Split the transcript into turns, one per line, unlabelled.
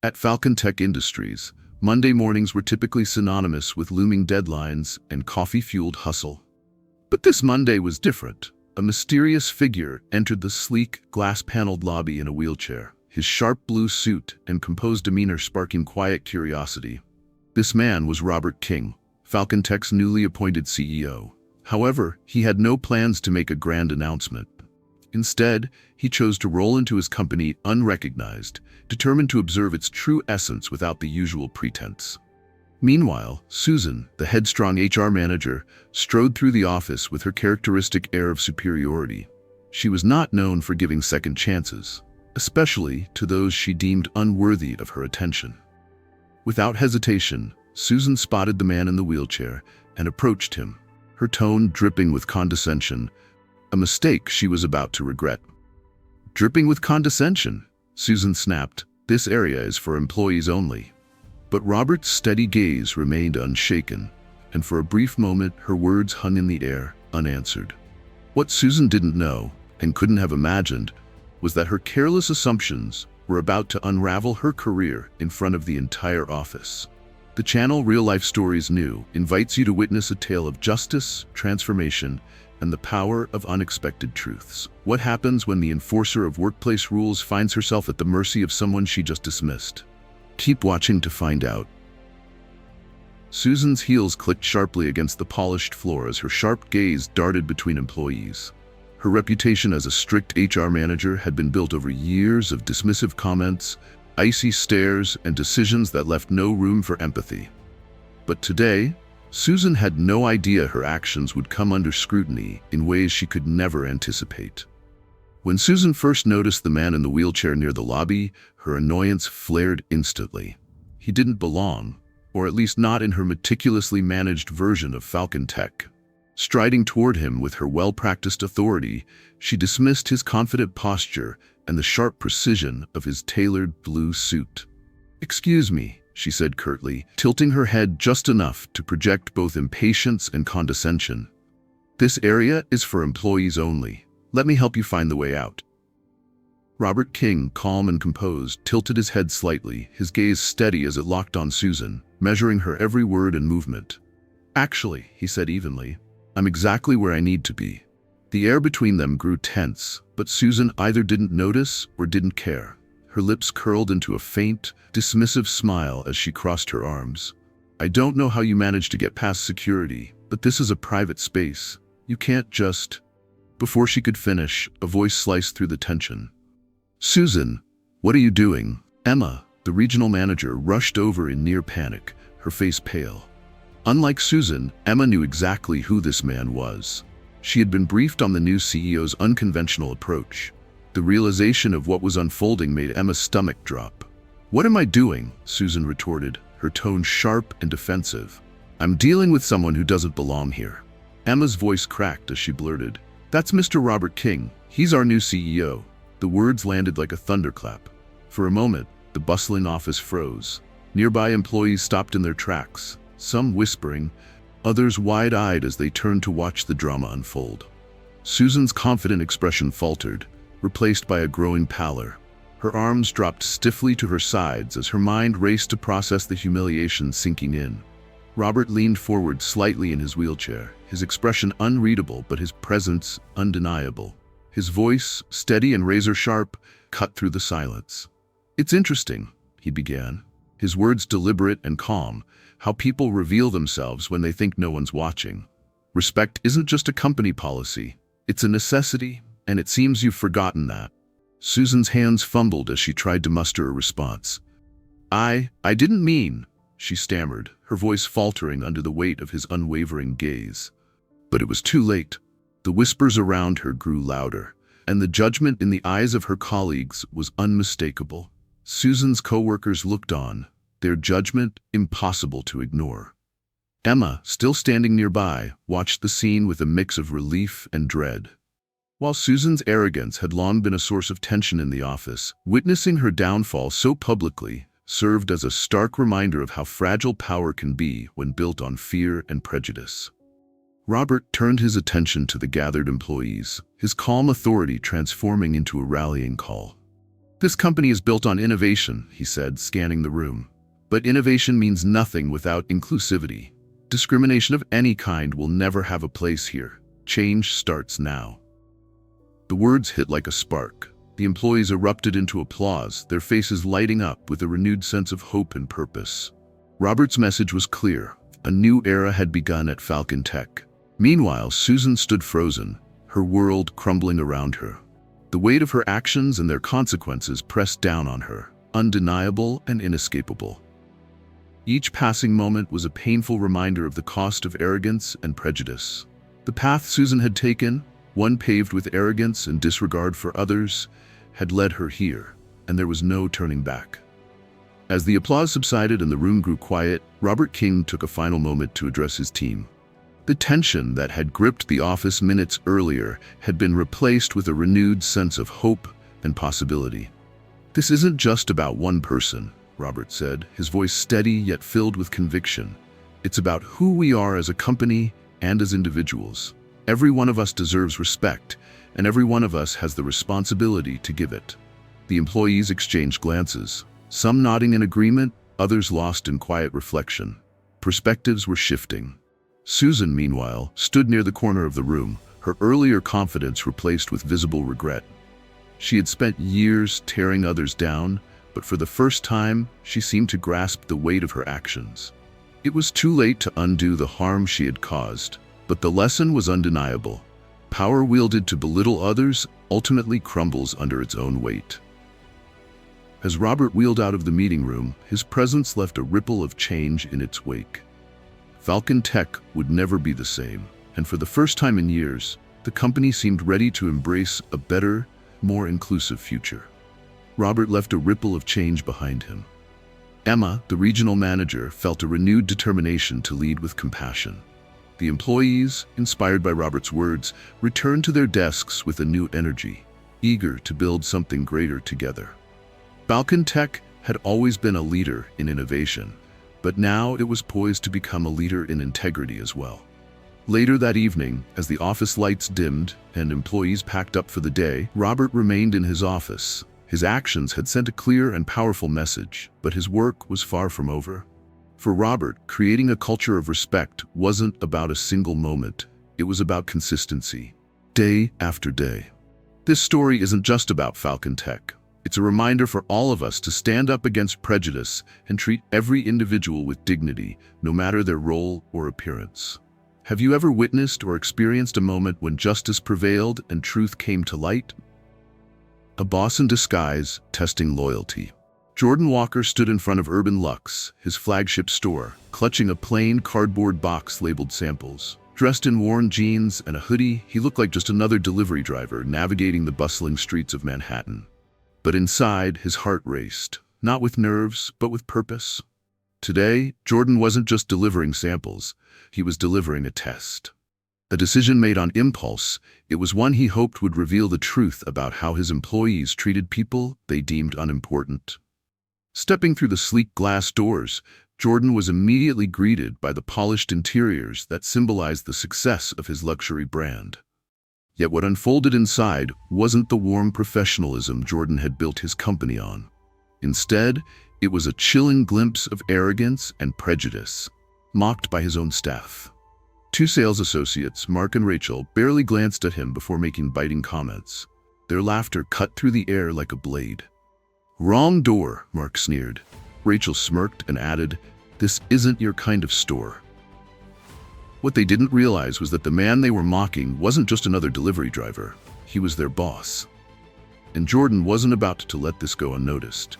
At Falcon Tech Industries, Monday mornings were typically synonymous with looming deadlines and coffee-fueled hustle. But this Monday was different. A mysterious figure entered the sleek, glass-paneled lobby in a wheelchair, his sharp blue suit and composed demeanor sparking quiet curiosity. This man was Robert King, Falcon Tech's newly appointed CEO. However, he had no plans to make a grand announcement. Instead, he chose to roll into his company unrecognized, determined to observe its true essence without the usual pretense. Meanwhile, Susan, the headstrong HR manager, strode through the office with her characteristic air of superiority. She was not known for giving second chances, especially to those she deemed unworthy of her attention. Without hesitation, Susan spotted the man in the wheelchair and approached him, her tone dripping with condescension, a mistake she was about to regret. "Dripping with condescension," Susan snapped. "This area is for employees only." But Robert's steady gaze remained unshaken, and for a brief moment her words hung in the air, unanswered. What Susan didn't know, and couldn't have imagined, was that her careless assumptions were about to unravel her career in front of the entire office. The channel Real Life Stories New invites you to witness a tale of justice, transformation, and the power of unexpected truths. What happens when the enforcer of workplace rules finds herself at the mercy of someone she just dismissed? Keep watching to find out. Susan's heels clicked sharply against the polished floor as her sharp gaze darted between employees. Her reputation as a strict HR manager had been built over years of dismissive comments, icy stares, and decisions that left no room for empathy. But today, Susan had no idea her actions would come under scrutiny in ways she could never anticipate. When Susan first noticed the man in the wheelchair near the lobby, her annoyance flared instantly. He didn't belong, or at least not in her meticulously managed version of Falcon Tech. Striding toward him with her well-practiced authority, she dismissed his confident posture and the sharp precision of his tailored blue suit. "Excuse me," she said curtly, tilting her head just enough to project both impatience and condescension. "This area is for employees only. Let me help you find the way out." Robert King, calm and composed, tilted his head slightly, his gaze steady as it locked on Susan, measuring her every word and movement. "Actually," he said evenly, "I'm exactly where I need to be." The air between them grew tense, but Susan either didn't notice or didn't care. Her lips curled into a faint, dismissive smile as she crossed her arms. "I don't know how you managed to get past security, but this is a private space. You can't just—" Before she could finish, a voice sliced through the tension. "Susan, what are you doing?" Emma, the regional manager, rushed over in near panic, her face pale. Unlike Susan, Emma knew exactly who this man was. She had been briefed on the new CEO's unconventional approach. The realization of what was unfolding made Emma's stomach drop. "What am I doing?" Susan retorted, her tone sharp and defensive. "I'm dealing with someone who doesn't belong here." Emma's voice cracked as she blurted, "That's Mr. Robert King. He's our new CEO." The words landed like a thunderclap. For a moment, the bustling office froze. Nearby employees stopped in their tracks, some whispering, others wide-eyed as they turned to watch the drama unfold. Susan's confident expression faltered, replaced by a growing pallor. Her arms dropped stiffly to her sides as her mind raced to process the humiliation sinking in. Robert leaned forward slightly in his wheelchair, his expression unreadable but his presence undeniable. His voice, steady and razor-sharp, cut through the silence. "It's interesting," he began, his words deliberate and calm, "how people reveal themselves when they think no one's watching. Respect isn't just a company policy, it's a necessity, and it seems you've forgotten that." Susan's hands fumbled as she tried to muster a response. I didn't mean," she stammered, her voice faltering under the weight of his unwavering gaze. But it was too late. The whispers around her grew louder, and the judgment in the eyes of her colleagues was unmistakable. Susan's co-workers looked on, their judgment impossible to ignore. Emma, still standing nearby, watched the scene with a mix of relief and dread. While Susan's arrogance had long been a source of tension in the office, witnessing her downfall so publicly served as a stark reminder of how fragile power can be when built on fear and prejudice. Robert turned his attention to the gathered employees, his calm authority transforming into a rallying call. "This company is built on innovation," he said, scanning the room. "But innovation means nothing without inclusivity. Discrimination of any kind will never have a place here. Change starts now." The words hit like a spark. The employees erupted into applause, their faces lighting up with a renewed sense of hope and purpose. Robert's message was clear. A new era had begun at Falcon Tech. Meanwhile, Susan stood frozen, her world crumbling around her. The weight of her actions and their consequences pressed down on her, undeniable and inescapable. Each passing moment was a painful reminder of the cost of arrogance and prejudice. The path Susan had taken, one paved with arrogance and disregard for others, had led her here, and there was no turning back. As the applause subsided and the room grew quiet, Robert King took a final moment to address his team. The tension that had gripped the office minutes earlier had been replaced with a renewed sense of hope and possibility. "This isn't just about one person," Robert said, his voice steady yet filled with conviction. "It's about who we are as a company and as individuals. Every one of us deserves respect, and every one of us has the responsibility to give it." The employees exchanged glances, some nodding in agreement, others lost in quiet reflection. Perspectives were shifting. Susan, meanwhile, stood near the corner of the room, her earlier confidence replaced with visible regret. She had spent years tearing others down, but for the first time, she seemed to grasp the weight of her actions. It was too late to undo the harm she had caused, but the lesson was undeniable. Power wielded to belittle others ultimately crumbles under its own weight. As Robert wheeled out of the meeting room, his presence left a ripple of change in its wake. Falcon Tech would never be the same, and for the first time in years, the company seemed ready to embrace a better, more inclusive future. Robert left a ripple of change behind him. Emma, the regional manager, felt a renewed determination to lead with compassion. The employees, inspired by Robert's words, returned to their desks with a new energy, eager to build something greater together. Falcon Tech had always been a leader in innovation, but now it was poised to become a leader in integrity as well. Later that evening, as the office lights dimmed and employees packed up for the day, Robert remained in his office. His actions had sent a clear and powerful message, but his work was far from over. For Robert, creating a culture of respect wasn't about a single moment. It was about consistency, day after day. This story isn't just about Falcon Tech. It's a reminder for all of us to stand up against prejudice and treat every individual with dignity, no matter their role or appearance. Have you ever witnessed or experienced a moment when justice prevailed and truth came to light? A boss in disguise, testing loyalty. Jordan Walker stood in front of Urban Luxe, his flagship store, clutching a plain cardboard box labeled samples. Dressed in worn jeans and a hoodie, he looked like just another delivery driver navigating the bustling streets of Manhattan. But inside, his heart raced, not with nerves, but with purpose. Today, Jordan wasn't just delivering samples, he was delivering a test. A decision made on impulse, it was one he hoped would reveal the truth about how his employees treated people they deemed unimportant. Stepping through the sleek glass doors, Jordan was immediately greeted by the polished interiors that symbolized the success of his luxury brand. Yet what unfolded inside wasn't the warm professionalism Jordan had built his company on. Instead, it was a chilling glimpse of arrogance and prejudice, mocked by his own staff. Two sales associates, Mark and Rachel, barely glanced at him before making biting comments. Their laughter cut through the air like a blade. "Wrong door," Mark sneered. Rachel smirked and added, "This isn't your kind of store." What they didn't realize was that the man they were mocking wasn't just another delivery driver. He was their boss. And Jordan wasn't about to let this go unnoticed.